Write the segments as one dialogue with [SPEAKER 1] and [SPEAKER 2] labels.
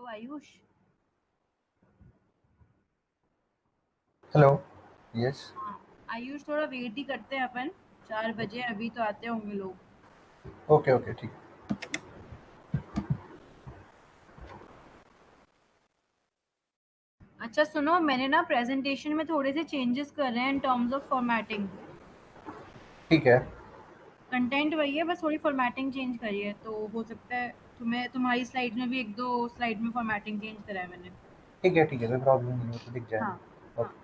[SPEAKER 1] Hello Ayush.
[SPEAKER 2] Hello. Yes.
[SPEAKER 1] हाँ आयुष, थोड़ा wait ही करते हैं अपन। 4 बजे अभी तो आते होंगे लोग।
[SPEAKER 2] ओके ओके ठीक है।
[SPEAKER 1] अच्छा सुनो, मैंने ना प्रेजेंटेशन में थोड़े से चेंजेस कर रहे हैं इन टर्म्स ऑफ फॉर्मेटिंग।
[SPEAKER 2] ठीक है।
[SPEAKER 1] कंटेंट वही है, बस थोड़ी फॉर्मेटिंग चेंज करी है, तो हो सकता है तुम्हें तुम्हारी स्लाइड में भी एक दो स्लाइड में फॉर्मेटिंग चेंज करा है मैंने।
[SPEAKER 2] ठीक है कोई प्रॉब्लम नहीं है, वो तो दिख
[SPEAKER 1] हाँ
[SPEAKER 2] जाएगा।
[SPEAKER 1] हाँ।
[SPEAKER 2] Okay.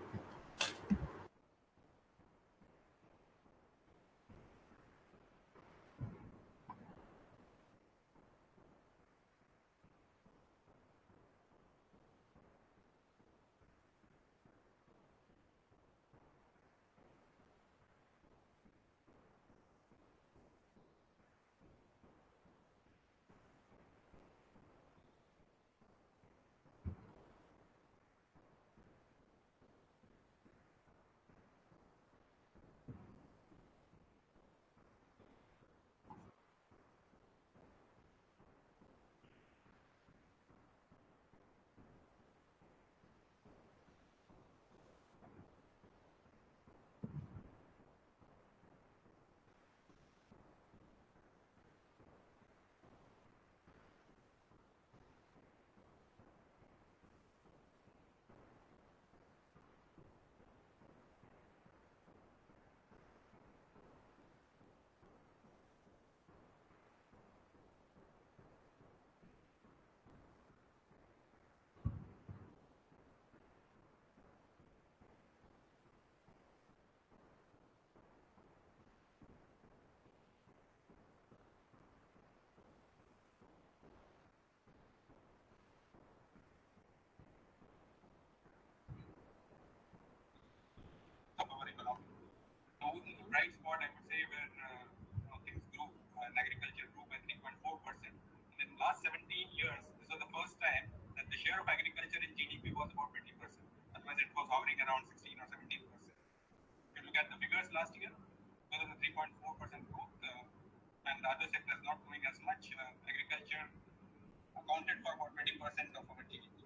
[SPEAKER 3] Of our economy. Now, the bright spot, I would say, where things grew, and agriculture grew by 3.4%. In the last 17 years, this was the first time that the share of agriculture in GDP was about 20%. Otherwise, it was hovering around 16 or 17%. If you look at the figures last year, there was a 3.4% growth, and the other sectors not growing as much. Agriculture accounted for about 20% of our GDP.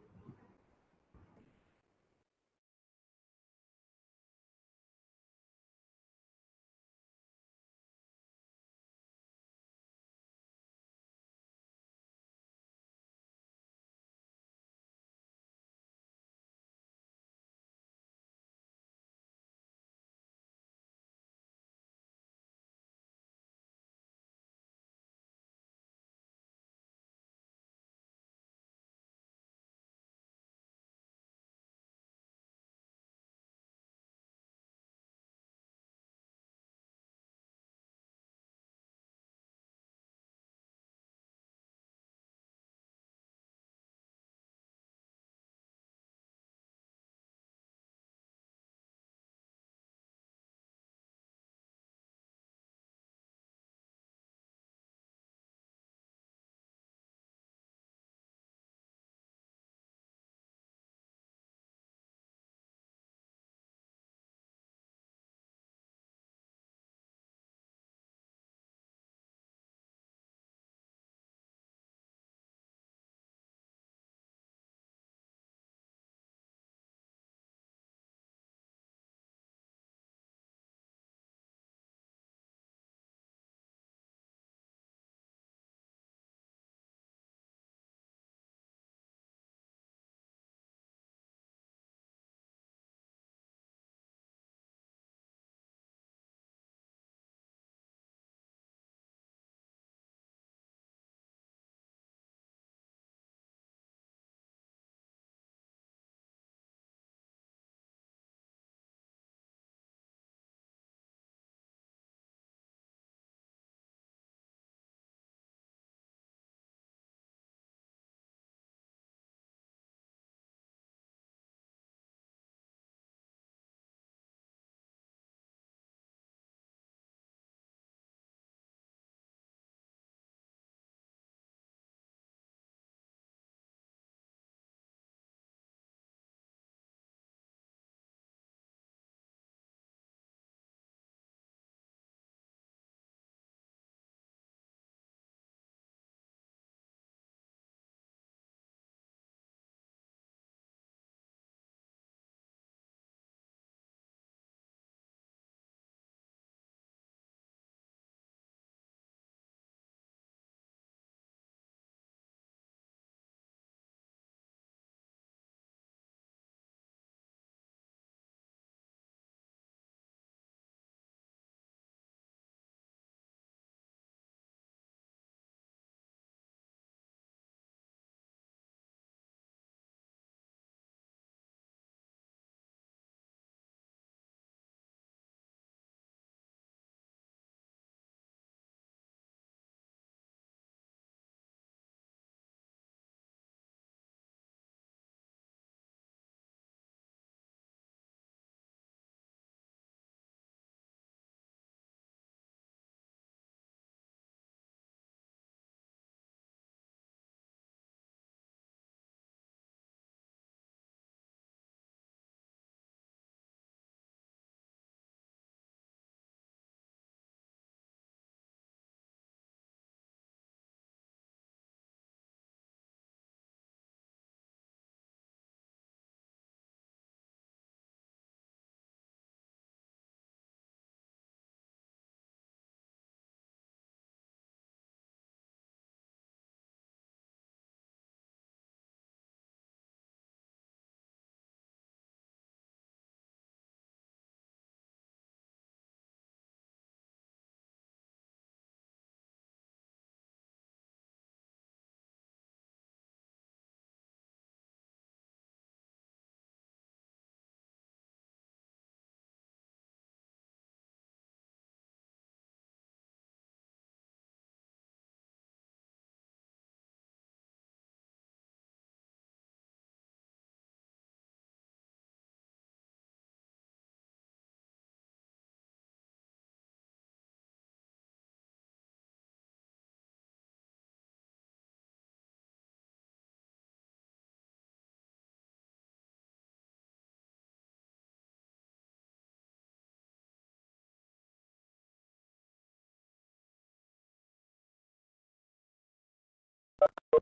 [SPEAKER 1] Good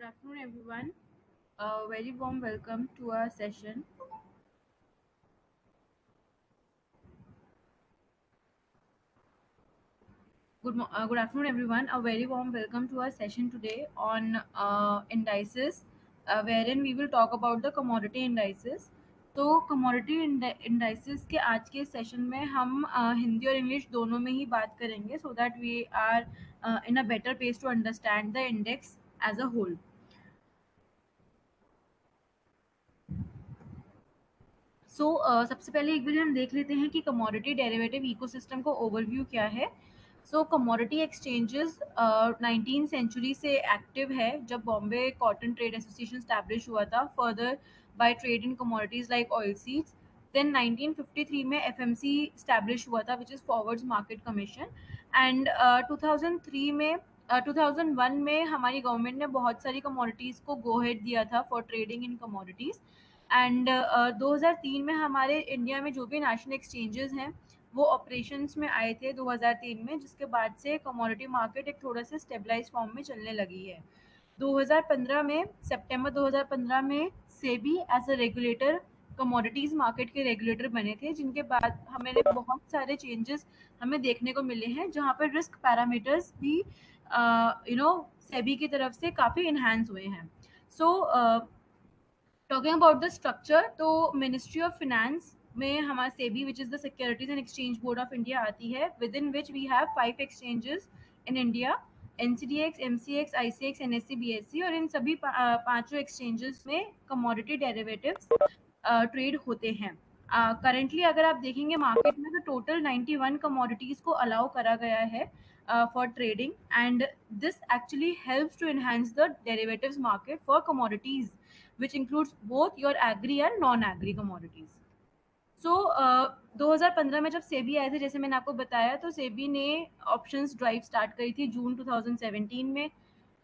[SPEAKER 1] afternoon, everyone. A very warm welcome to our session. Good afternoon, everyone. A very warm welcome to our session today on indices, wherein we will talk about the commodity indices. तो commodity indices के आज के session में हम हिंदी और English दोनों में ही बात करेंगे so that we are in a better place to understand the index as a whole. सबसे पहले एक बार हम देख लेते हैं कि कमोडिटी डेरिवेटिव इकोसिस्टम को ओवरव्यू क्या है. कमोडिटी एक्सचेंजेस 19 सेंचुरी से एक्टिव है जब Bombay cotton trade association establish हुआ था further by trade in commodities like oil seeds. Then 1953 में एफएमसी स्टैब्लिश हुआ था which is forwards market commission. And 2003 में 2001 में हमारी गवर्नमेंट ने बहुत सारी कमोडिटीज़ को गो हेड दिया था for trading in commodities. And 2003 में हमारे इंडिया में जो भी नेशनल एक्सचेंजेस हैं वो ऑपरेशंस में आए थे 2003 में, जिसके बाद से कमोडिटी मार्केट एक थोड़ा सा स्टेबलाइज फॉर्म में चलने लगी है. 2015 में सितंबर 2015 में SEBI as a regulator commodities market के रेगुलेटर बने थे, जिनके बाद हमें बहुत सारे चेंजेस हमें देखने को मिले हैं जहाँ पर रिस्क पैरामीटर्स भी सेबी की तरफ से काफ़ी इन्हांस हुए हैं. टॉकिंग अबाउट द स्ट्रक्चर, तो मिनिस्ट्री ऑफ फिनेंस में हमारा SEBI which is the securities and exchange board of India आती है, within which we have 5 exchanges in India, NCDX, MCX, ICX, NSE, BSE. और इन सभी पांचों एक्सचेंजेस में कमोडिटी डेरिवेटिव्स ट्रेड होते हैं. करेंटली अगर आप देखेंगे मार्केट में तो टोटल 91 कमोडिटीज़ को अलाउ करा गया है for trading, and this actually helps to enhance the derivatives market for commodities, which includes both your agri and non-agri commodities. 2015 में जब सेबी आए थे, जैसे मैंने आपको बताया, तो सेबी ने ऑप्शंस ड्राइव स्टार्ट करी थी जून 2017 में.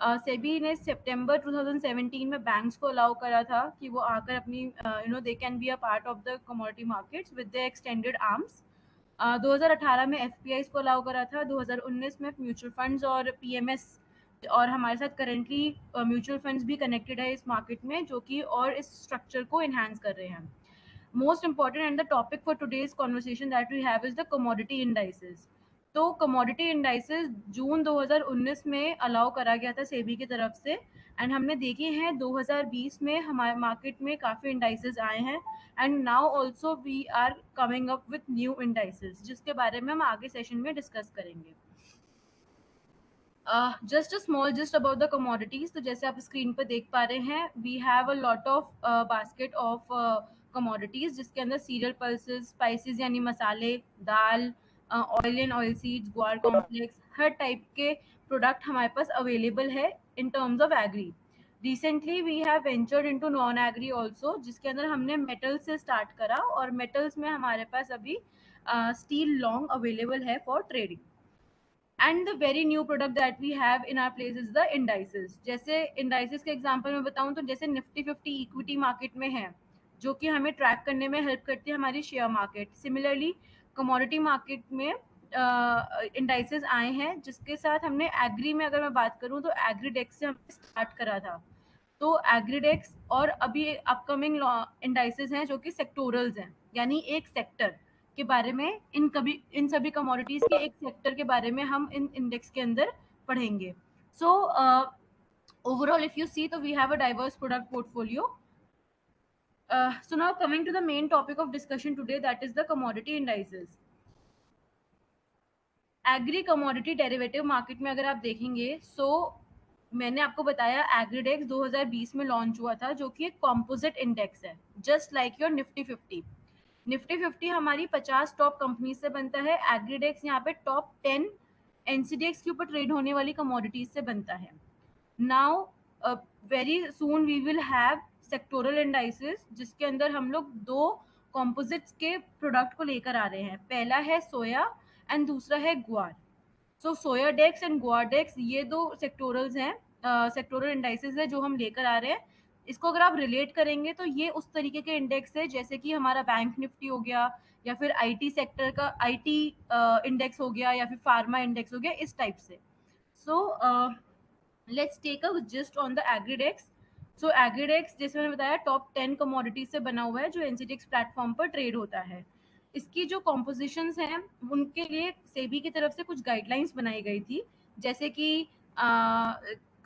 [SPEAKER 1] सेबी ने सितंबर 2017 में बैंक्स को अलाउ करा था कि वो आकर अपनी they can be a part of the commodity markets with the extended arms. 2018 में एफपीआईज को अलाउ करा था. 2019 में म्यूचुअल फंड्स और पीएमएस, और हमारे साथ करेंटली म्यूचुअल फंड्स भी कनेक्टेड है इस मार्केट में, जो कि और इस स्ट्रक्चर को इन्हांस कर रहे हैं. Most important and the topic for today's conversation that we have is the commodity indices. तो कमोडिटी इंडाइसेस जून 2019 में अलाउ करा गया था सेबी की तरफ से, एंड हमने देखे हैं 2020 में हमारे मार्केट में काफ़ी इंडाइसेस आए हैं, and now also we are coming up with new indices, जिसके बारे में हम आगे सेशन में डिस्कस करेंगे. Just a small gist about the commodities. तो जैसे आप स्क्रीन पर देख पा रहे हैं, we have a lot of basket of commodities, जिसके अंदर सीरियल पल्सेस, स्पाइसेस यानी मसाले, दाल, oil and oil seeds, guar complex, हर टाइप के प्रोडक्ट हमारे पास अवेलेबल है इन terms of agri. Recently we have ventured into non agri also, जिसके अंदर हमने मेटल से स्टार्ट करा, और मेटल्स में हमारे पास अभी स्टील लॉन्ग अवेलेबल है for trading. And the very new product that we have in our place is the indices. जैसे इंडाइसेस के एग्जांपल में बताऊं तो जैसे निफ्टी 50 इक्विटी मार्केट में है, जो कि हमें ट्रैक करने में हेल्प करती है हमारी share market. Similarly commodity market में इंडाइसेस आए हैं, जिसके साथ हमने एग्री में अगर मैं बात करूं तो एग्रीडेक्स से हमने स्टार्ट करा था। तो एग्रीडेक्स और अभी अपकमिंग इंडाइसेस हैं जो कि सेक्टोरल्स हैं, यानी एक सेक्टर के बारे में, इन सभी कमोडिटीज के एक सेक्टर के बारे में हम इन इंडेक्स के अंदर पढ़ेंगे। So overall if you see, तो we have a diverse product portfolio. So now coming to the main topic of discussion today, that is the commodity indices. Agree commodity derivative market में अगर आप देखेंगे, मैंने आपको बताया एग्रीडेक्स 2020 में लॉन्च हुआ था, जो कि एक कॉम्पोजिट इंडेक्स है, just like your Nifty 50। Nifty 50 हमारी 50 टॉप कंपनी से बनता है, एग्रीडेक्स यहाँ पे टॉप 10 एनसीडीएक्स के ऊपर ट्रेड होने वाली कमोडिटीज से बनता है। Now very soon we will have sectoral indices, जिसके अंदर हम लोग दो कॉम्पोजिट्स के प्रोडक्ट को लेकर आ रहे हैं। पहला है सोया एंड दूसरा है गुआर। सो सोया डेक्स एंड गुआर डेक्स, ये दो सेक्टोरल्स हैं, सेक्टोरल इंडाइसेस है जो हम लेकर आ रहे हैं। इसको अगर आप रिलेट करेंगे तो ये उस तरीके के इंडेक्स है जैसे कि हमारा बैंक निफ्टी हो गया, या फिर आईटी सेक्टर का आईटी इंडेक्स हो गया, या फिर फार्मा इंडेक्स हो गया, इस टाइप से। So let's take a gist on the Agridex. So Agridex, जैसे मैंने बताया, टॉप 10 कमोडिटीज से बना हुआ है जो एनसीडीएक्स प्लेटफॉर्म पर ट्रेड होता है। इसकी जो कॉम्पोजिशंस हैं, उनके लिए सेबी की तरफ से कुछ गाइडलाइंस बनाई गई थी, जैसे कि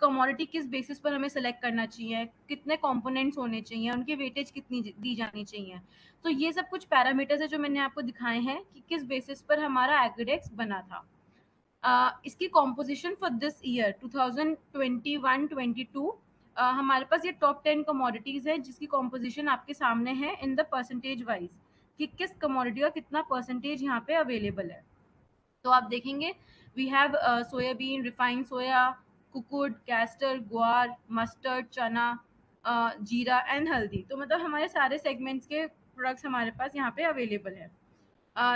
[SPEAKER 1] कमोडिटी किस बेसिस पर हमें सेलेक्ट करना चाहिए, कितने कंपोनेंट्स होने चाहिए, उनकी वेटेज कितनी दी जानी चाहिए। तो ये सब कुछ पैरामीटर्स है जो मैंने आपको दिखाए हैं कि किस बेसिस पर हमारा एग्रीडेक्स बना था। इसकी कॉम्पोजिशन फॉर दिस ईयर 2021-22, हमारे पास ये टॉप 10 कमोडिटीज है, जिसकी कॉम्पोजिशन आपके सामने है इन द परसेंटेज वाइज, कि किस कमोडिटी का कितना परसेंटेज यहाँ पे अवेलेबल है। तो आप देखेंगे we have soybean, refined soya, कुकुड, castor, guar, mustard, chana, jeera and हल्दी। तो मतलब हमारे सारे सेगमेंट्स के प्रोडक्ट्स हमारे पास यहाँ पे अवेलेबल है।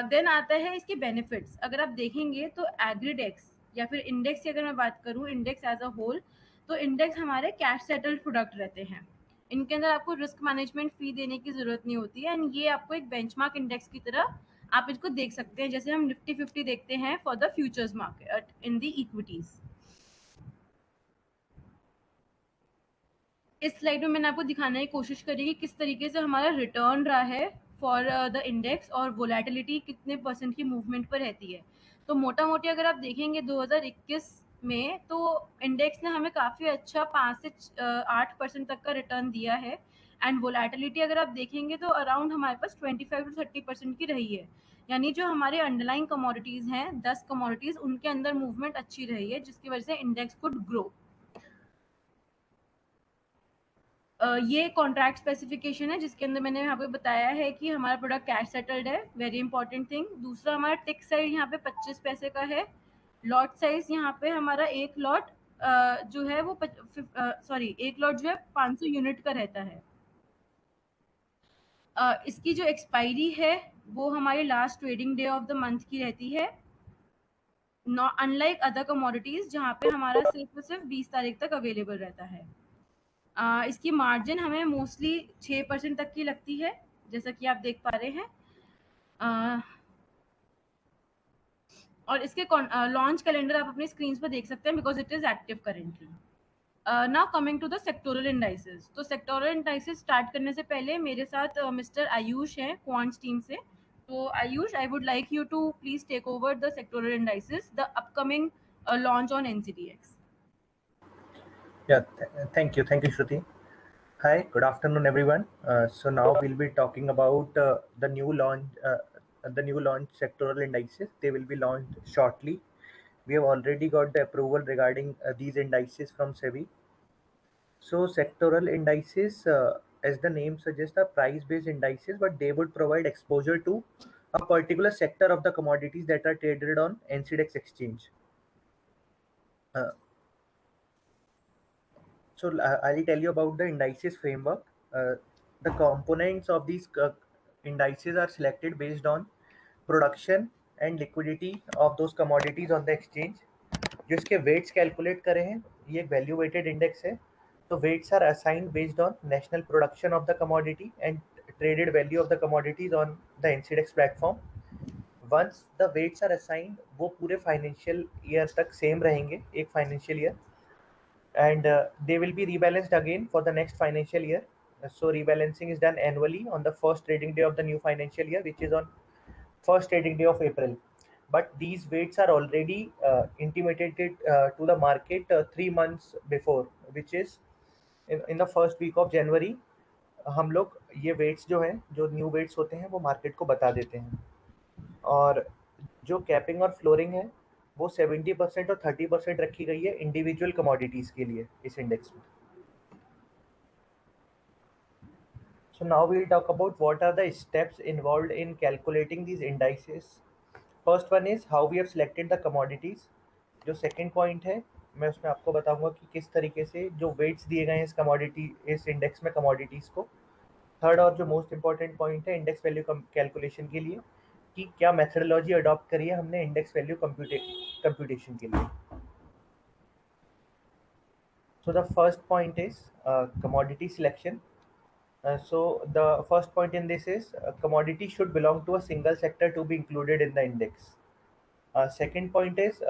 [SPEAKER 1] देन आता है इसके बेनिफिट्स। अगर आप देखेंगे तो एग्रीडेक्स या फिर इंडेक्स की अगर मैं बात करूँ, इंडेक्स एज अ होल, तो इंडेक्स हमारे कैश सेटल्ड प्रोडक्ट रहते हैं। इनके अंदर आपको रिस्क मैनेजमेंट फी देने की जरूरत नहीं होती है, एंड ये आपको एक बेंचमार्क इंडेक्स की तरह आप इसको देख सकते हैं, जैसे हम निफ्टी 50 देखते हैं for the futures market in the equities. इस स्लाइड में मैंने आपको दिखाने की कोशिश करी कि किस तरीके से हमारा रिटर्न रहा है फॉर द इंडेक्स, और वोलेटिलिटी कितने परसेंट की मूवमेंट पर रहती है। तो मोटा मोटी अगर आप देखेंगे 2021 में, तो इंडेक्स ने हमें काफ़ी अच्छा 5 से 8% तक का रिटर्न दिया है, एंड वोलेटिलिटी अगर आप देखेंगे तो अराउंड हमारे पास 25 to 30% की रही है। यानी जो हमारे अंडरलाइन कमोडिटीज़ हैं, 10 कमोडिटीज़, उनके अंदर मूवमेंट अच्छी रही है, जिसकी वजह से इंडेक्स कुड ग्रो। ये कॉन्ट्रैक्ट स्पेसिफिकेशन है, जिसके अंदर मैंने यहाँ पे बताया है कि हमारा प्रोडक्ट कैश सेटल्ड है, वेरी इंपॉर्टेंट थिंग। दूसरा, हमारा टिक साइज यहाँ पे 25 पैसे का है। लॉट साइज यहाँ पे हमारा एक लॉट जो है वो एक लॉट जो है 500 यूनिट का रहता है। इसकी जो एक्सपायरी है वो हमारी last trading day of the month की रहती है, अनलाइक अदर कमोडिटीज जहाँ पे हमारा सिर्फ और सिर्फ 20 तारीख तक अवेलेबल रहता है। इसकी मार्जिन हमें मोस्टली 6% तक की लगती है, जैसा कि आप देख पा रहे हैं। और इसके लॉन्च कैलेंडर आप अपनी स्क्रीन पर देख सकते हैं, because it is active currently. Now coming to the sectoral indices. तो सेक्टोरल इंडाइसेस स्टार्ट करने से पहले मेरे साथ मिस्टर आयुष हैं क्वांट्स टीम से। तो Ayush, I would like you to please take over the sectoral indices, the upcoming launch on NCDEX.
[SPEAKER 2] Yeah, thank you, Shruti. Hi, good afternoon, everyone. So now we'll be talking about the new launch sectoral indices. They will be launched shortly. We have already got the approval regarding these indices from SEBI. So sectoral indices, as the name suggests, are price-based indices, but they would provide exposure to a particular sector of the commodities that are traded on NCDEX exchange. So I'll tell you about the indices framework. The components of these indices are selected based on production and liquidity of those commodities on the exchange. जो इसके weights calculate करे हैं, ये एक value weighted index है. तो weights are assigned based on national production of the commodity and traded value of the commodities on the NCDEX platform. Once the weights are assigned, वो पूरे फाइनेंशियल ईयर तक same रहेंगे, एक financial year, and they will be rebalanced again for the next financial year. So rebalancing is done annually on the first trading day of the new financial year, which is on first trading day of April. But these weights are already intimated to the market 3 months before, which is in the first week of January. हम लोग ये weights जो हैं, जो new weights होते हैं, वो market को बता देते हैं. और जो कैपिंग और फ्लोरिंग है, वो 70% और 30% रखी गई है इंडिविजुअल कमोडिटीज के लिए इस इंडेक्स में. So now we'll talk about what are the steps involved in calculating these indices. First one is how we have selected the commodities. जो second point है, मैं उसमें आपको बताऊंगा कि किस तरीके से जो weights दिए गए हैं इस commodity, इस index में commodities को. थर्ड और जो मोस्ट इम्पॉर्टेंट पॉइंट है इंडेक्स वैल्यू कैलकुलेशन के लिए, कि क्या मेथडोलॉजी अडॉप्ट करी है हमने इंडेक्स वैल्यू कंप्यूटेशन के लिए. So the first point is commodity selection. So the first point in this is commodity should belong to a single sector to be included in the index. Second point is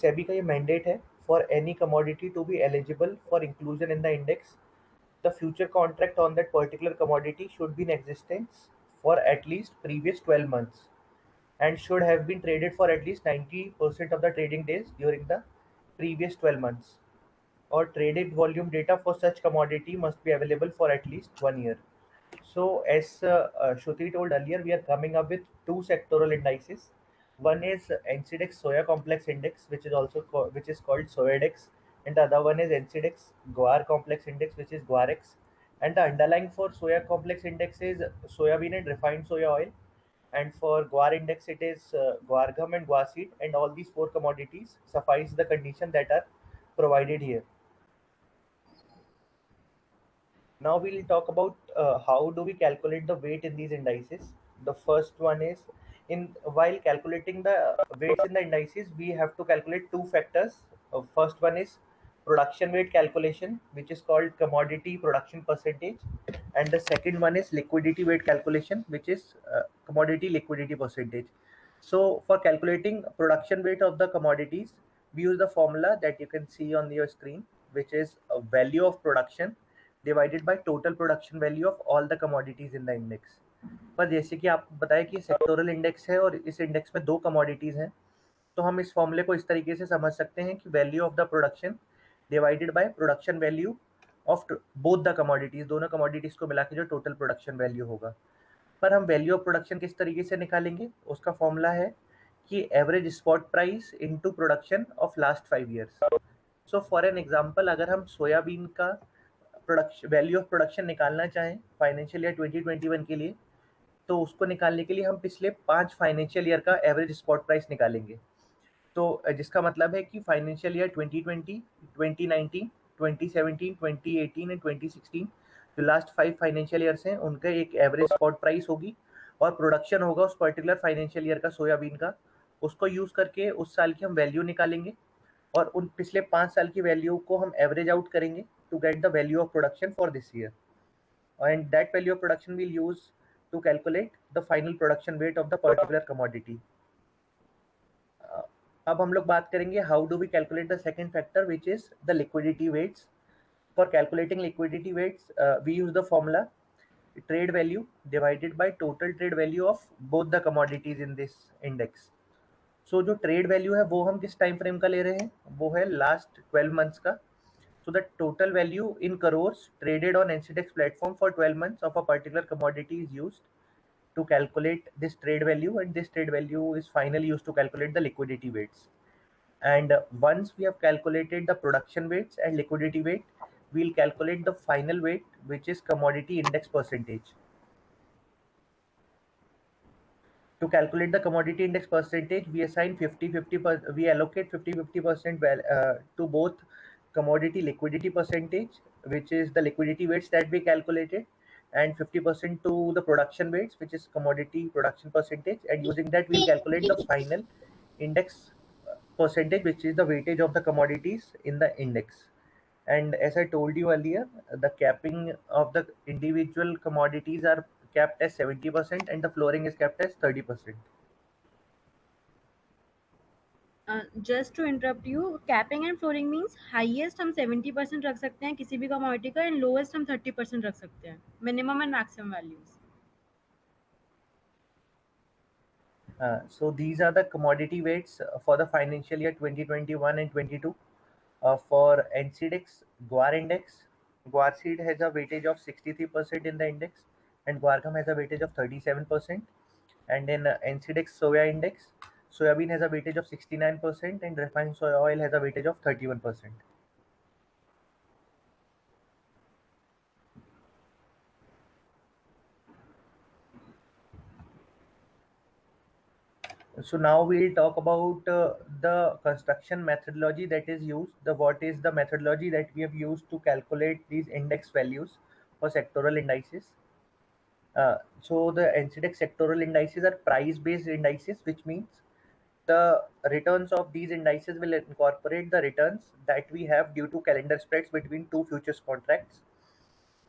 [SPEAKER 2] SEBI का ये mandate है, for any commodity to be eligible for inclusion in the index, the future contract on that particular commodity should be in existence for at least previous 12 months and should have been traded for at least 90% of the trading days during the previous 12 months. Or traded volume data for such commodity must be available for at least 1 year. So as Shruti told earlier, we are coming up with two sectoral indices. One is NCDEX Soya Complex Index, which is called Soyadex, and the other one is NCDEX Guar Complex Index, which is Guarex. And the underlying for Soya Complex Index is soybean and refined soya oil, and for Guar Index it is guar gum and guar seed, and all these four commodities suffice the condition that are provided here. Now we'll talk about how do we calculate the weight in these indices. The first one is, while calculating the weights in the indices, we have to calculate two factors. First one is production weight calculation, which is called commodity production percentage, and the second one is liquidity weight calculation, which is commodity liquidity percentage. So for calculating production weight of the commodities, we use the formula that you can see on your screen, which is a value of production divided by total production value of all the commodities in the index. पर जैसे कि आपको बताया कि sectoral index है और इस index में दो कमोडिटीज हैं, तो हम इस फॉर्मूले को इस तरीके से समझ सकते हैं कि value of the production divided by production value of both the commodities, दोनों कमोडिटीज को मिला के जो टोटल प्रोडक्शन वैल्यू होगा. पर हम वैल्यू ऑफ प्रोडक्शन किस तरीके से निकालेंगे, उसका फॉर्मूला है कि average spot price into production of last 5 years. So for an example, अगर हम सोयाबीन का प्रोडक्शन वैल्यू ऑफ प्रोडक्शन निकालना चाहें फाइनेंशियल ईयर 2021 के लिए, तो उसको निकालने के लिए हम पिछले 5 फाइनेंशियल ईयर का एवरेज स्पॉट प्राइस निकालेंगे. तो जिसका मतलब है कि फाइनेंशियल ईयर 2020, 2019, 2017, 2018 एंड 2016 जो लास्ट 5 फाइनेंशियल ईयर्स हैं, उनका एक एवरेज स्पॉट प्राइस होगी और प्रोडक्शन होगा उस पर्टिकुलर फाइनेंशियल ईयर का सोयाबीन का. उसको यूज़ करके उस साल की हम वैल्यू निकालेंगे और उन पिछले 5 साल की वैल्यू को हम एवरेज आउट करेंगे to get the value of production for this year, and that value of production we'll use to calculate the final production weight of the particular commodity. अब हम लोग बात करेंगे how do we calculate the second factor, which is the liquidity weights. For calculating liquidity weights, we use the formula trade value divided by total trade value of both the commodities in this index. So जो trade value है वो हम किस time frame का ले रहे हैं, वो है लास्ट 12 मंथ्स का. So the total value in crores traded on NCDEX platform for 12 months of a particular commodity is used to calculate this trade value, and this trade value is finally used to calculate the liquidity weights. And once we have calculated the production weights and liquidity weight, we'll calculate the final weight, which is commodity index percentage. To calculate the commodity index percentage, we assign 50-50%, we allocate 50-50% to both commodity liquidity percentage, which is the liquidity weights that we calculated, and 50% to the production weights, which is commodity production percentage, and using that we'll calculate the final index percentage, which is the weightage of the commodities in the index. And as I told you earlier, the capping of the individual commodities are capped as 70% and the flooring is capped as 30%.
[SPEAKER 1] Just to interrupt you, capping and flooring means highest हम 70% रख सकते हैं किसी भी commodity का, and lowest हम 30% रख सकते हैं, minimum and maximum values.
[SPEAKER 2] So these are the commodity weights for the financial year 2021 and 22. For NCDEX, Guar Index, Guar seed has a weightage of 63% in the index, and Guargum has a weightage of 37%. And in NCDEX Soya Index, soybean has a weightage of 69%, and refined soy oil has a weightage of 31%. So now we'll talk about the construction methodology that is used. What is the methodology that we have used to calculate these index values for sectoral indices? So the NCDEX sectoral indices are price-based indices, which means the returns of these indices will incorporate the returns that we have due to calendar spreads between two futures contracts.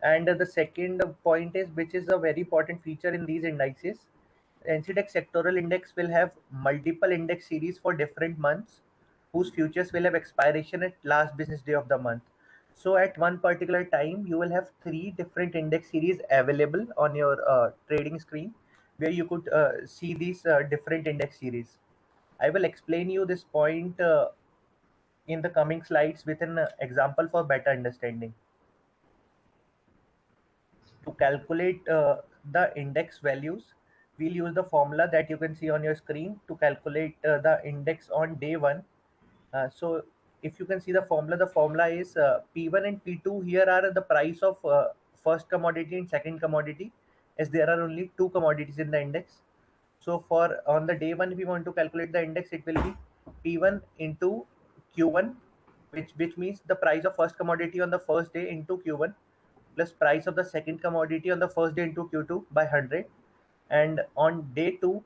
[SPEAKER 2] And the second point is, which is a very important feature in these indices, NCDEX sectoral index will have multiple index series for different months whose futures will have expiration at last business day of the month. So at one particular time, you will have three different index series available on your trading screen where you could see these different index series. I will explain you this point in the coming slides with an example for better understanding. To calculate the index values, we'll use the formula that you can see on your screen to calculate the index on day one. So if you can see the formula is P1 and P2 here are the price of first commodity and second commodity, as there are only two commodities in the index. So for on the day one, if we want to calculate the index, it will be P1 into Q1, which means the price of first commodity on the first day into Q1 plus price of the second commodity on the first day into Q2 by 100. And on day two,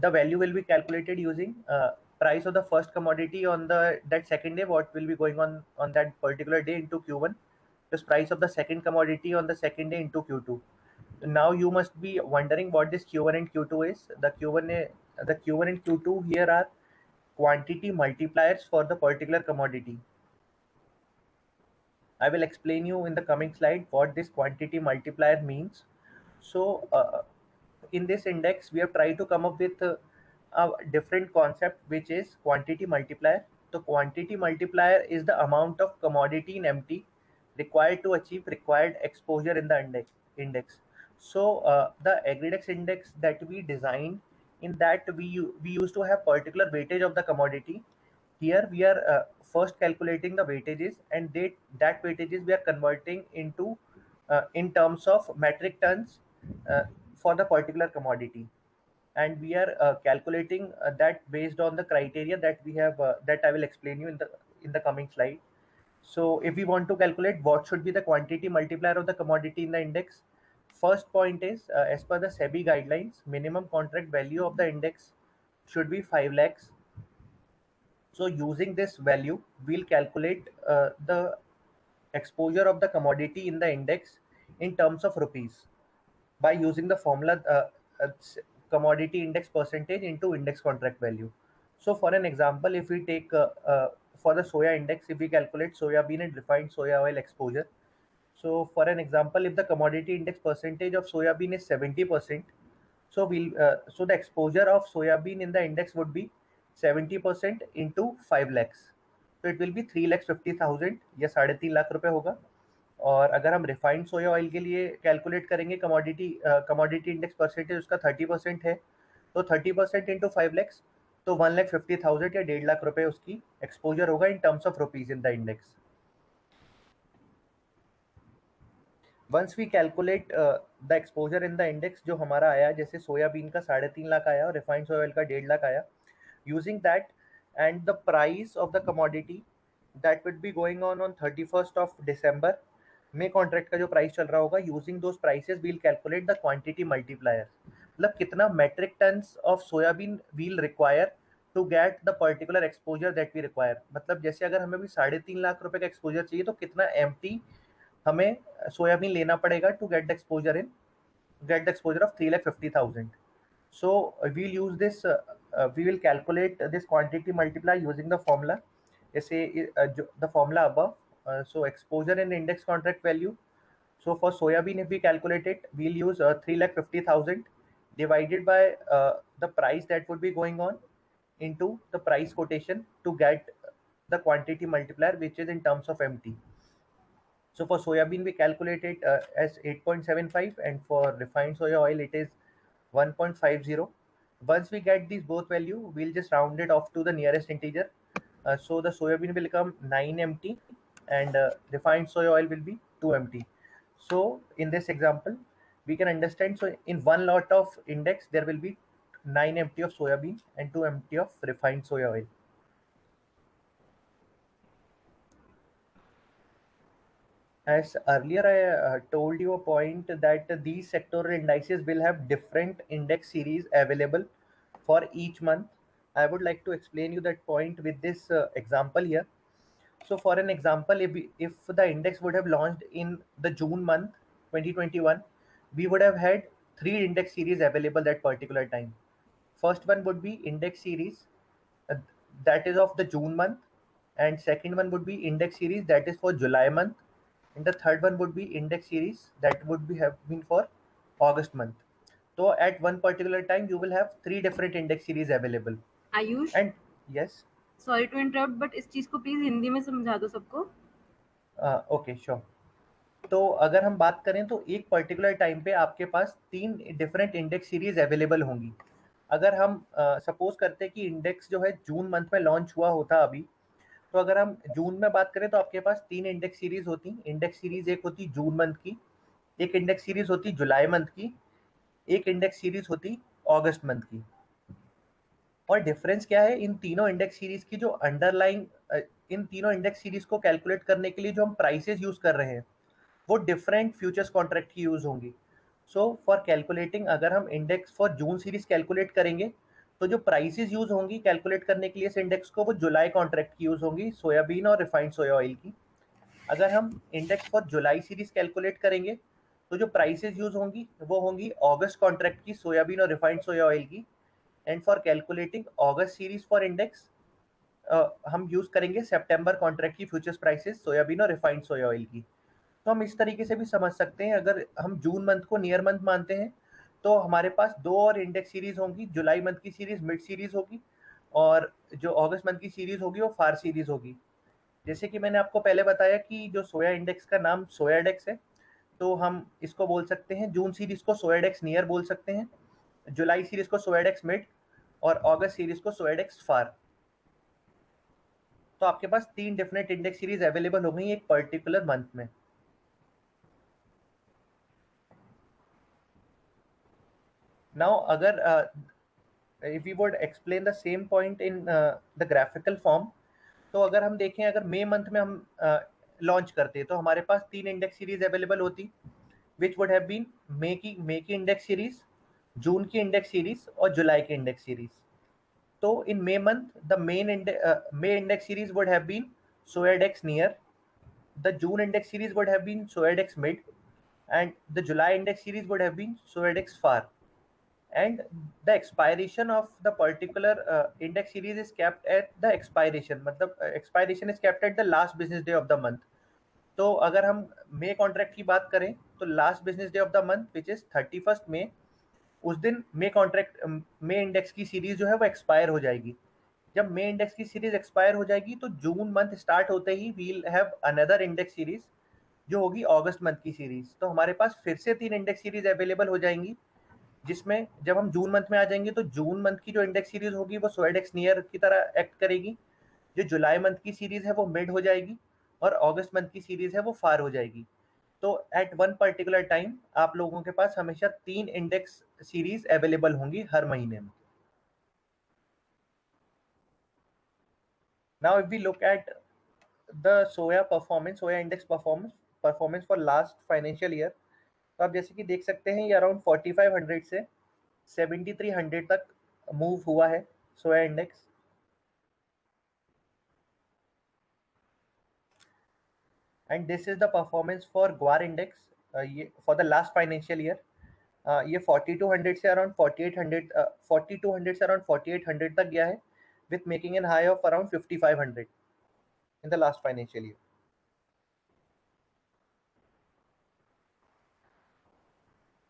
[SPEAKER 2] the value will be calculated using price of the first commodity on the that second day, what will be going on that particular day into Q1 plus price of the second commodity on the second day into Q2. Now you must be wondering what this Q1 and Q2 is. The Q1 and Q2 here are quantity multipliers for the particular commodity. I will explain you in the coming slide what this quantity multiplier means. So in this index, we have tried to come up with a different concept, which is quantity multiplier. The quantity multiplier is the amount of commodity in MT required to achieve required exposure in the index. So the Agridex index that we designed, in that we used to have particular weightage of the commodity. Here we are first calculating the weightages, and that weightages we are converting into in terms of metric tons for the particular commodity, and we are calculating that based on the criteria that we have that I will explain you in the coming slide. So if we want to calculate what should be the quantity multiplier of the commodity in the index, first point is as per the SEBI guidelines, minimum contract value of the index should be 5 lakhs. So using this value, we'll calculate the exposure of the commodity in the index in terms of rupees by using the formula commodity index percentage into index contract value. So for an example, if we take for the soya index, if we calculate soya bean and refined soya oil exposure. So for an example, if the commodity index percentage of soya bean is 70%, so the exposure of soya bean in the index would be 70% into 5 lakhs. तो it will be 3,50,000 या 3.5 लाख रुपए होगा. और अगर हम refined soya oil के लिए calculate करेंगे, कमोडिटी इंडेक्स परसेंटेज उसका 30% है, तो 30% इंटू 5 lakhs, तो 1,50,000 या 1.5 लाख रुपए उसकी एक्सपोजर होगा in terms of rupees in the index. Once we calculate the exposure in the index, जो हमारा आया, जैसे सोयाबीन का 3.5 लाख आया और रिफाइंड सोया ऑयल का 1.5 लाख आया, using that and the price of the commodity that would be going on 31st of December. May contract का जो प्राइस चल रहा होगा, using those prices will calculate the quantity multiplier, मतलब कितना metric tons of soybean will require to get the particular exposure that we require. मतलब जैसे अगर हमें भी 3.5 लाख रुपए का एक्सपोजर चाहिए तो कितना एम्प्टी हमें सोयाबीन लेना पड़ेगा to get the exposure of 3,50,000। So we'll use this, we will calculate this quantity multiply using the formula. Say the formula above. So exposure and index contract value. So for soybean, if we calculate it, we'll use 3,50,000 divided by the price that would be going on into the price quotation to get the quantity multiplier, which is in terms of MT. So for soybean, we calculate it as 8.75, and for refined soya oil, it is 1.50. Once we get these both value, we'll just round it off to the nearest integer. So the soybean will become 9 MT, and refined soya oil will be 2 MT. So in this example, we can understand, so in one lot of index, there will be 9 MT of soybean and 2 MT of refined soya oil. As earlier I told you a point that these sectoral indices will have different index series available for each month. I would like to explain you that point with this example here. So for an example, if the index would have launched in the June month 2021, we would have had 3 index series available that particular time. First one would be index series uh, that is of the June month, and second one would be index series that is for July month, and the third one would be index series that would be have been for August month. So at one particular time you will have 3 different index series available.
[SPEAKER 1] Ayush,
[SPEAKER 2] And yes,
[SPEAKER 1] sorry to interrupt, but इस चीज को please Hindi में समझा दो सबको।
[SPEAKER 2] Okay sure. तो अगर हम बात करें तो एक पर्टिकुलर टाइम पे आपके पास 3 डिफरेंट इंडेक्स सीरीज अवेलेबल होंगी। अगर हम सपोज करते हैं कि इंडेक्स जो है जून मंथ में लॉन्च हुआ होता अभी, तो अगर हम जून में बात करें तो आपके पास 3 इंडेक्स सीरीज होती। इंडेक्स सीरीज एक होती जून मंथ की, एक इंडेक्स सीरीज होती जुलाई मंथ की, एक इंडेक्स सीरीज होती अगस्त मंथ की। और डिफरेंस क्या है इन तीनों इंडेक्स सीरीज की, जो अंडरलाइन इन तीनों इंडेक्स सीरीज को कैलकुलेट करने के लिए जो हम प्राइसेस यूज कर रहे हैं वो डिफरेंट फ्यूचर्स कॉन्ट्रैक्ट की यूज होंगी। सो फॉर कैलकुलेटिंग, अगर हम index for June series calculate करेंगे तो जो प्राइसेस यूज होंगी कैलकुलेट करने के लिए इस इंडेक्स को, वो जुलाई कॉन्ट्रैक्ट की यूज होंगी, सोयाबीन और रिफाइंड सोया ऑयल की। अगर हम index for July series calculate करेंगे तो जो प्राइसेस यूज होंगी वो होंगी अगस्त कॉन्ट्रैक्ट की, सोयाबीन और रिफाइंड सोया ऑयल की। And for calculating August series for index हम यूज करेंगे सितंबर कॉन्ट्रैक्ट की फ्यूचर्स प्राइसेस, सोयाबीन और रिफाइंड सोया ऑयल की। तो हम इस तरीके से भी समझ सकते हैं, अगर हम जून मंथ को नियर मंथ मानते हैं तो हमारे पास 2 और इंडेक्स सीरीज होंगी, जुलाई मंथ की सीरीज मिड सीरीज होगी, और जो अगस्त मंथ की सीरीज होगी वो फार सीरीज होगी। जैसे कि मैंने आपको पहले बताया कि जो सोया इंडेक्स का नाम सोयाडेक्स है, तो हम इसको बोल सकते हैं, जून सीरीज को सोयाडेक्स नियर बोल सकते हैं, जुलाई सीरीज को सोयाडेक्स मिड, और अगस्त सीरीज को सोयाडेक्स फार। तो आपके पास 3 डिफरेंट इंडेक्स सीरीज अवेलेबल हो गई एक पर्टिकुलर मंथ में। नाउ अगर if we would explain the same point in the graphical form, तो अगर हम देखें, अगर मई मंथ में हम लॉन्च करते तो हमारे पास 3 इंडेक्स सीरीज अवेलेबल होती, विच वुड हैव बीन मई की इंडेक्स सीरीज, जून की इंडेक्स सीरीज और जुलाई की इंडेक्स सीरीज। तो in May month the May index series would have been Soyadex near, the June index series would have been Soyadex mid, and the July index series would have been Soyadex far, and the expiration of the particular index series is kept at the expiration, मतलब expiration is kept at the last business day of the month। तो अगर हम मे contract की बात करें तो last business day of the month which is 31st मई, उस दिन मे कॉन्ट्रैक्ट मे इंडेक्स की सीरीज जो है वो एक्सपायर हो जाएगी। जब मे इंडेक्स की सीरीज एक्सपायर हो जाएगी तो जून मंथ स्टार्ट होते he will have another index series जो होगी अगस्त मंथ की सीरीज। तो हमारे पास फिर से 3 इंडेक्स सीरीज अवेलेबल हो जाएंगी, जिसमें जब हम जून मंथ में आ जाएंगे तो जून मंथ की जो इंडेक्स सीरीज होगी वो सोयाडेक्स नियर की तरह एक्ट करेगी, जो जुलाई मंथ की सीरीज है वो मिड हो जाएगी, और अगस्त मंथ की सीरीज है वो फार हो जाएगी। तो एट वन पर्टिकुलर टाइम आप लोगों के पास हमेशा 3 इंडेक्स सीरीज अवेलेबल होंगी हर महीने में। Now if we look at the soya index performance for last financial year. तो आप जैसे कि देख सकते हैं ये अराउंड 4500 से 7300 तक मूव हुआ है soya index. And this is the performance for guar index ये for the last financial year. ये 4200 से अराउंड 4200 से अराउंड 4800 तक गया है with making an high of around 5500 in the last financial year.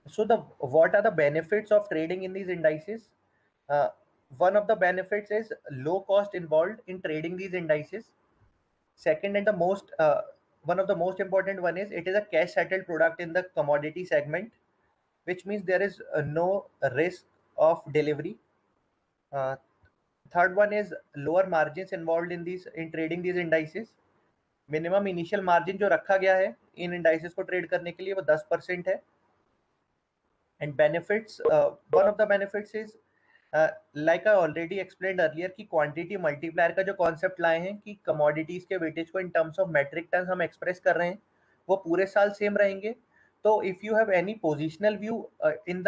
[SPEAKER 2] So what are the benefits of trading in these indices? One of the benefits is low cost involved in trading these indices. Second, and the most one of the most important one is it is a cash settled product in the commodity segment, which means there is no risk of delivery. Third one is lower margins involved in trading these indices. Minimum initial margin जो रखा गया है इन indices को trade करने के लिए वो 10% है. And benefits, one of the benefits is like I already explained earlier कि क्वांटिटी मल्टीप्लायर का जो कॉन्सेप्ट लाए हैं कि कमोडिटीज के वेटेज को in terms of metric ton हम एक्सप्रेस कर रहे हैं वो पूरे साल सेम रहेंगे. तो if you have any positional view in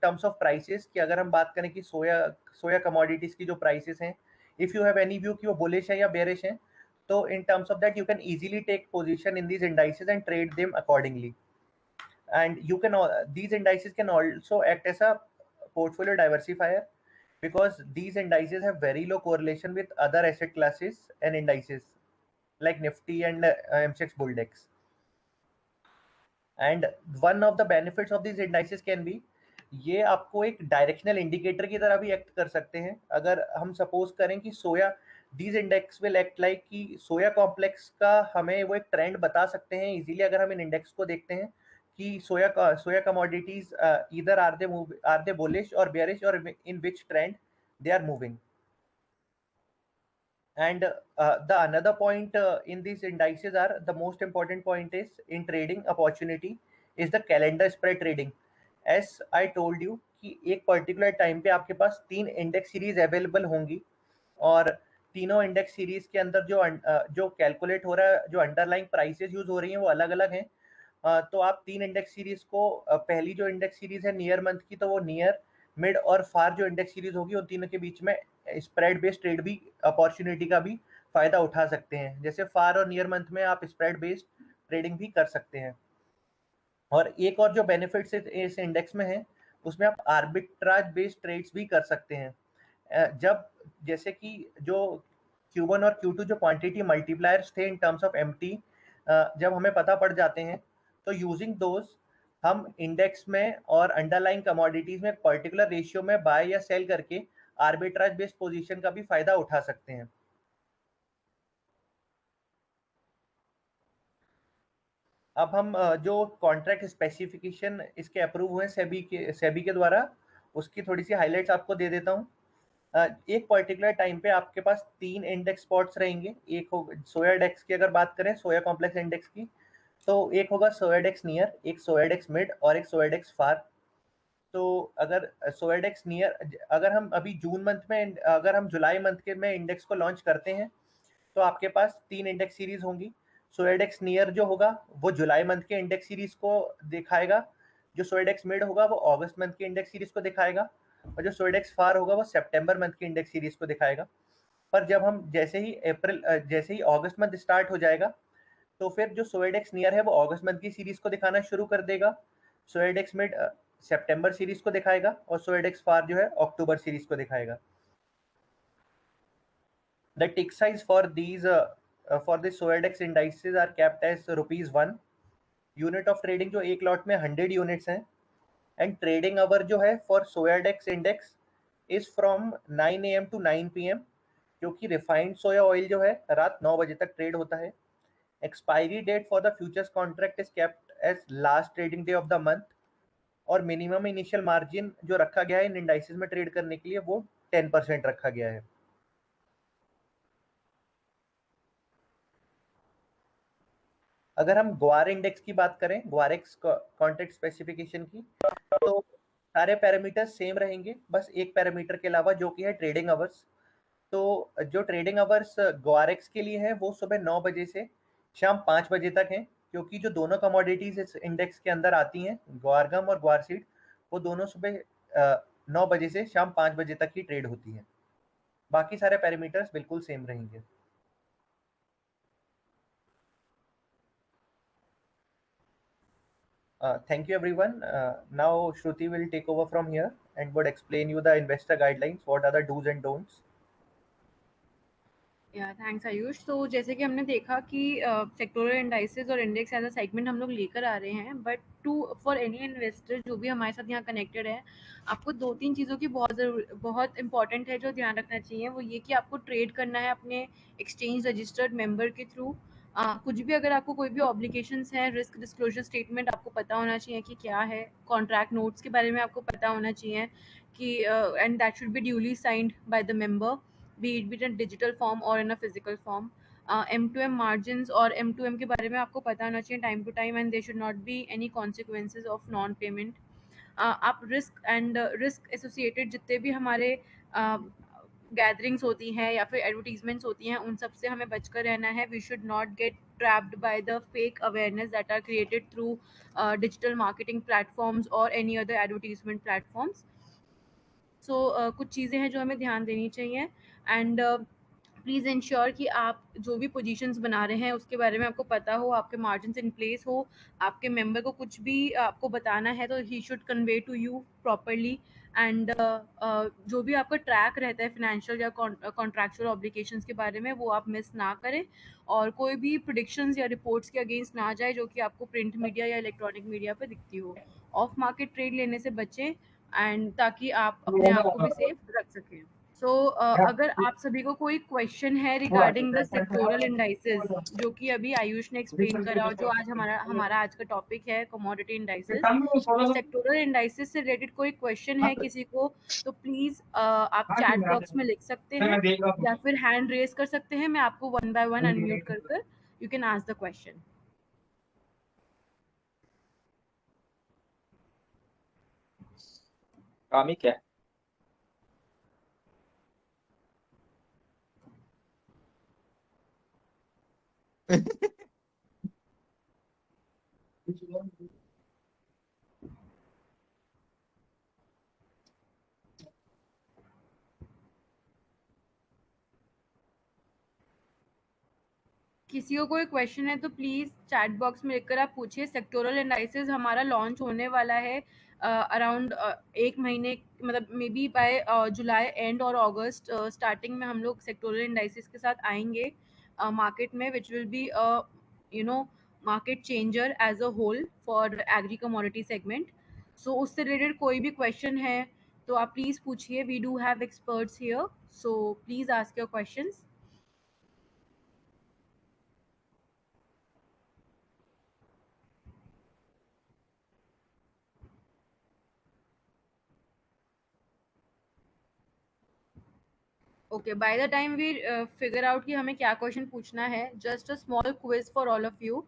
[SPEAKER 2] terms of prices कि अगर हम बात करें कि सोया कमोडिटीज की जो प्राइसेस हैं, if you have any view कि वो बुलिश है या बेरिश है, so in terms of that you can easily take position in these indices and trade them accordingly. And you can these indices can also act as a portfolio diversifier because these indices have very low correlation with other asset classes and indices like Nifty and MCX Bulldex. And one of the benefits of these indices can be ये आपको एक directional indicator की तरह भी act कर सकते हैं. अगर हम सपोज करें कि सोया these index will act like कि सोया कॉम्प्लेक्स का हमें वो एक ट्रेंड बता सकते हैं इजीली अगर हम इन इंडेक्स को देखते हैं कि सोया commodities either are they bullish or bearish or in which trend they are moving. And the another point in these indices are the most important point is in trading opportunity is the calendar spread trading. As I told you कि एक particular time पे आपके पास 3 index series available होंगी और तीनों index series के अंदर जो कैलकुलेट हो रहा है, जो अंडरलाइंग प्राइसेस यूज हो रही हैं वो अलग अलग हैं. तो आप 3 इंडेक्स सीरीज को पहली जो इंडेक्स सीरीज है नियर मंथ की, तो वो नियर मिड और फार जो इंडेक्स सीरीज होगी उन तीनों के बीच में स्प्रेड बेस्ड ट्रेड भी अपॉर्चुनिटी का भी फायदा उठा सकते हैं. जैसे फार और नियर मंथ में आप स्प्रेड बेस्ड ट्रेडिंग भी कर सकते हैं. और एक और जो बेनिफिट्स इस इंडेक्स में है उसमें आप आर्बिट्राज बेस्ड ट्रेड्स भी कर सकते हैं. जब जैसे कि जो Q1 और Q2 जो क्वांटिटी मल्टीप्लायर्स थे इन टर्म्स ऑफ MT जब हमें पता पड़ जाते हैं तो यूजिंग दोज हम इंडेक्स में और अंडरलाइंग कमोडिटीज में पर्टिकुलर रेशियो में बाय या सेल करके आर्बिट्राज बेस्ड पोजीशन का भी फायदा उठा सकते हैं. अब हम जो कॉन्ट्रैक्ट स्पेसिफिकेशन इसके अप्रूव हुए सेबी के द्वारा उसकी थोड़ी सी हाइलाइट्स आपको दे देता हूँ. एक पर्टिकुलर टाइम पे आपके पास 3 इंडेक्स स्पॉट्स रहेंगे. एक होगा सोयाडेक्स की, अगर बात करें सोया कॉम्प्लेक्स इंडेक्स की, तो एक होगा सोयाडेक्स नियर, एक सोयाडेक्स मिड और एक सोयाडेक्स फार. तो अगर सोयाडेक्स नियर, अगर हम अभी जून मंथ में, अगर हम जुलाई मंथ के में इंडेक्स को लॉन्च करते हैं तो आपके पास 3 इंडेक्स सीरीज होंगी. सोयाडेक्स नियर जो होगा वो जुलाई मंथ के इंडेक्स सीरीज को दिखाएगा, जो सोयाडेक्स मिड होगा वो अगस्त मंथ के इंडेक्स सीरीज को दिखाएगा और जो सोयाडेक्स फार होगा वो सितंबर मंथ की इंडेक्स सीरीज को दिखाएगा. पर जब हम जैसे ही अगस्त मंथ स्टार्ट हो जाएगा तो फिर जो सोयाडेक्स नियर है वो अगस्त मंथ की सीरीज को दिखाना शुरू कर देगा, सोयाडेक्स मिड सितंबर सीरीज को दिखाएगा और सोयाडेक्स फार जो है अक्टूबर सीरीज को दिखाएगा. The tick size for the सोयाडेक्स indices are capped as ₹1. Unit of trading जो एक लॉट में 100 यूनिट्स हैं. एंड ट्रेडिंग आवर जो है for Soyadex index is from 9 AM to 9 PM, क्योंकि रिफाइंड सोया ऑयल जो है रात 9 बजे तक ट्रेड होता है. Expiry date for the futures contract is kept as last trading day of the month. और मिनिमम इनिशियल मार्जिन जो रखा गया है इन इंडाइसेस में ट्रेड करने के लिए वो 10% रखा गया है. अगर हम ग्वार इंडेक्स की बात करें, ग्वारेक्स कॉन्ट्रैक्ट स्पेसिफिकेशन की, तो सारे पैरामीटर्स सेम रहेंगे, बस एक पैरामीटर के अलावा जो कि है ट्रेडिंग आवर्स. तो जो ट्रेडिंग आवर्स ग्वारेक्स के लिए है वो सुबह 9 बजे से शाम 5 बजे तक है, क्योंकि जो दोनों कमोडिटीज इस इंडेक्स के अंदर आती हैं, ग्वारगम और ग्वारसीड, वो दोनों सुबह 9 बजे से शाम 5 बजे तक ही ट्रेड होती है। बाकी सारे पैरामीटर्स बिल्कुल सेम रहेंगे। Thank you everyone. Now Shruti will take over from here and would explain you the investor guidelines, what are the do's and don'ts.
[SPEAKER 1] Thanks Ayush. तो जैसे कि हमने देखा कि सेक्टोरल इंडाइसेस और इंडेक्स एज अ सेगमेंट हम लोग लेकर आ रहे हैं, बट फॉर एनी इन्वेस्टर जो भी हमारे साथ यहाँ कनेक्टेड है, आपको 2-3 चीज़ों की बहुत इंपॉर्टेंट है जो ध्यान रखना चाहिए। वो ये कि आपको ट्रेड करना है अपने एक्सचेंज रजिस्टर्ड मेंबर के थ्रू। कुछ भी अगर आपको कोई भी ऑब्लिगेशंस हैं, रिस्क डिस्क्लोजर स्टेटमेंट आपको पता होना चाहिए कि क्या है, कॉन्ट्रैक्ट नोट्स के बारे में आपको पता होना चाहिए कि and that should be duly signed by the member, be it in digital form or in a physical form. M2M margins और M2M के बारे में आपको पता होना चाहिए time to time, and there should not be any consequences of non payment. आप risk associated जितने भी हमारे गैदरिंग्स होती हैं या फिर एडवर्टीजमेंट्स होती हैं, उन सब से हमें बचकर रहना है। We should not get trapped by the fake awareness that are created through digital marketing platforms or any other advertisement platforms. कुछ चीज़ें हैं जो हमें ध्यान देनी चाहिए। एंड प्लीज़ इंश्योर कि आप जो भी पोजीशंस बना रहे हैं उसके बारे में आपको पता हो, आपके मार्जिन इन प्लेस हो। आपके मेंबर को कुछ भी आपको बताना है तो he should convey to you properly. And जो भी आपका ट्रैक रहता है फाइनेंशियल या कॉन्ट्रैक्चुअल ऑब्लिगेशंस के बारे में, वो आप मिस ना करें, और कोई भी प्रिडिक्शंस या रिपोर्ट्स के अगेंस्ट ना जाए जो कि आपको प्रिंट मीडिया या इलेक्ट्रॉनिक मीडिया पर दिखती हो। ऑफ मार्केट ट्रेड लेने से बचें, एंड ताकि आप अपने आप को भी सेफ रख सकें। अगर आप सभी को कोई क्वेश्चन है रिगार्डिंग द सेक्टोरल इंडाइसेस, जो कि अभी आयुष ने एक्सप्लेन करा और जो आज हमारा आज का टॉपिक है कमोडिटी इंडाइसेस, तो सेक्टोरल इंडाइसेस से रिलेटेड कोई क्वेश्चन है किसी को, तो प्लीज आप चैट बॉक्स में लिख सकते हैं या फिर हैंड रेज कर सकते हैं। मैं आपको 1 by 1 अनम्यूट कर you can ask the question.
[SPEAKER 4] काम ही क्या है?
[SPEAKER 1] किसी को कोई क्वेश्चन है तो प्लीज चैट बॉक्स में लिखकर आप पूछिए। सेक्टोरल एनालिसिस हमारा लॉन्च होने वाला है अराउंड 1 महीने, मतलब may be by July and और अगस्त स्टार्टिंग में हम लोग सेक्टोरल एनालिसिस के साथ आएंगे मार्केट में, which will be you know market changer as a whole for agri commodity segment. So उससे रिलेटेड कोई भी क्वेश्चन है तो आप प्लीज पूछिए। We do have experts here, so please ask your questions. Okay, by the time we figure out कि हमें क्या क्वेश्चन पूछना है, just a small quiz for all of you.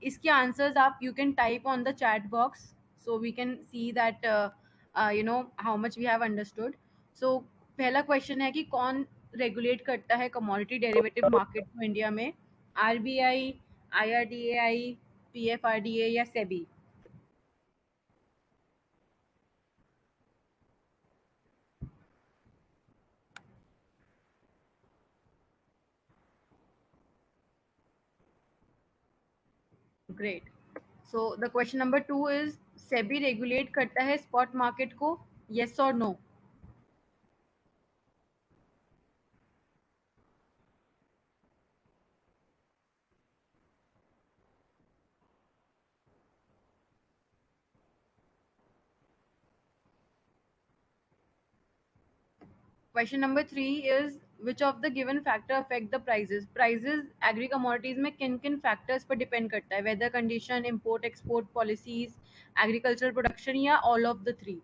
[SPEAKER 1] इसके आंसर्स आप you can type on the chat box, so we can see that you know how much we have understood. So पहला question है कि कौन regulate करता है commodity derivative market को India में? आरबीआई, आईआरडीएआई, पीएफआरडीए या SEBI? Great. So the question number 2 is, SEBI regulate करता है स्पॉट मार्केट को, येस और no? Question number 3 is, which of the given factor affect the prices? Prices agri commodities में किन किन factors पर depend करता है? Weather condition, import export policies, agricultural production या all of the three?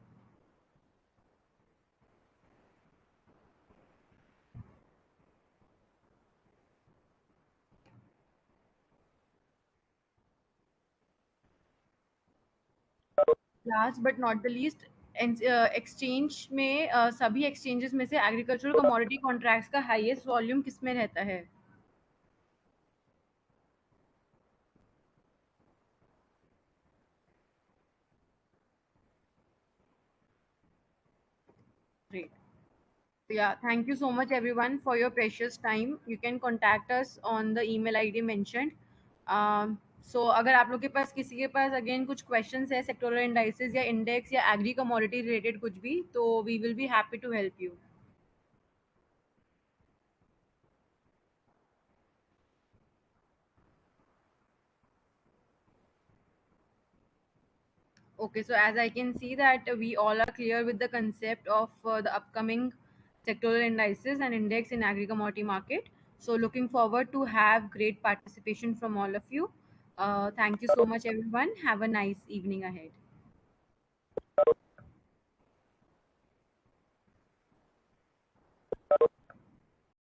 [SPEAKER 1] Last but not the least, exchange में सभी exchanges में से एग्रीकल्चरल कमोडिटी कॉन्ट्रैक्ट्स का हाईएस्ट वॉल्यूम किस में रहता है? Great. Yeah, thank you so much everyone for your precious time. You can contact us on the email ID mentioned. So अगर आप लोग के पास किसी के पास अगेन कुछ क्वेश्चंस है सेक्टोरल इंडाइसेस या इंडेक्स या एग्री कमोडिटी रिलेटेड कुछ भी, तो we will be happy to help you. Okay, so as I can see that we all are clear with the concept of the upcoming sectoral indices and index in agri commodity market. So looking forward to have great participation from all of you. Thank you so much everyone. Have a nice evening ahead.